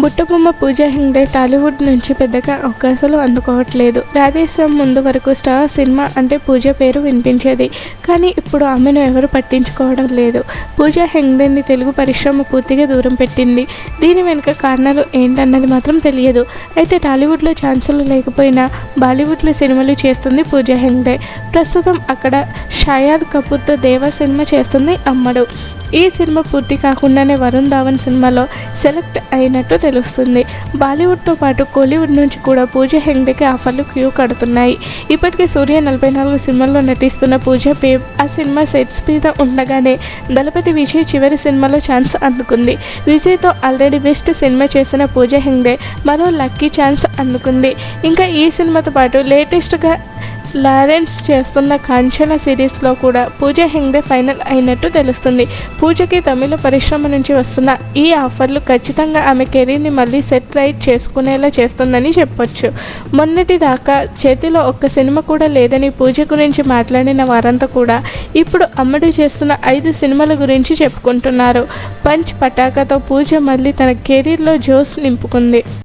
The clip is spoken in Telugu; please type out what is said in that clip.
బుట్టబొమ్మ పూజా హెగ్డే టాలీవుడ్ నుంచి పెద్దగా అవకాశాలు అందుకోవట్లేదు. రాధేశ్యామ్ ముందు వరకు స్టార్ సినిమా అంటే పూజ పేరు వినిపించేది. కానీ ఇప్పుడు ఆమెను ఎవరు పట్టించుకోవడం లేదు. పూజా హెగ్డేని తెలుగు పరిశ్రమ పూర్తిగా దూరం పెట్టింది. దీని వెనుక కారణాలు ఏంటన్నది మాత్రం తెలియదు. అయితే టాలీవుడ్లో ఛాన్సులు లేకపోయినా బాలీవుడ్లో సినిమాలు చేస్తుంది పూజా హెగ్డే. ప్రస్తుతం అక్కడ షాహిద్ కపూర్తో దేవా సినిమా చేస్తుంది అమ్మడు. ఈ సినిమా పూర్తి కాకుండానే వరుణ్ ధావన్ సినిమాలో సెలెక్ట్ అయినట్టు తెలుస్తుంది. బాలీవుడ్తో పాటు కోలీవుడ్ నుంచి కూడా పూజా హెగ్డేకి ఆఫర్లు క్యూ కడుతున్నాయి. ఇప్పటికే సూర్య 44 సినిమాల్లో నటిస్తున్న పూజా బేబ్ ఆ సినిమా సెట్స్ మీద ఉండగానే దళపతి విజయ్ చివరి సినిమాలో ఛాన్స్ అందుకుంది. విజయ్తో ఆల్రెడీ బెస్ట్ సినిమా చేసిన పూజా హెగ్డే మరో లక్కీ ఛాన్స్ అందుకుంది. ఇంకా ఈ సినిమాతో పాటు లేటెస్ట్గా లారెన్స్ చేస్తున్న కాంచన సిరీస్లో కూడా పూజా హెగ్డే ఫైనల్ అయినట్టు తెలుస్తుంది. పూజకి తమిళ పరిశ్రమ నుంచి వస్తున్న ఈ ఆఫర్లు ఖచ్చితంగా ఆమె కెరీర్ని మళ్ళీ సెట్ రైట్ చేసుకునేలా చేస్తుందని చెప్పొచ్చు. మొన్నటి దాకా చేతిలో ఒక్క సినిమా కూడా లేదని పూజ గురించి మాట్లాడిన వారంతా కూడా ఇప్పుడు అమ్మడు చేస్తున్న 5 సినిమాల గురించి చెప్పుకుంటున్నారు. పంచ్ పటాకాతో పూజ మళ్ళీ తన కెరీర్లో జోష్ నింపుకుంది.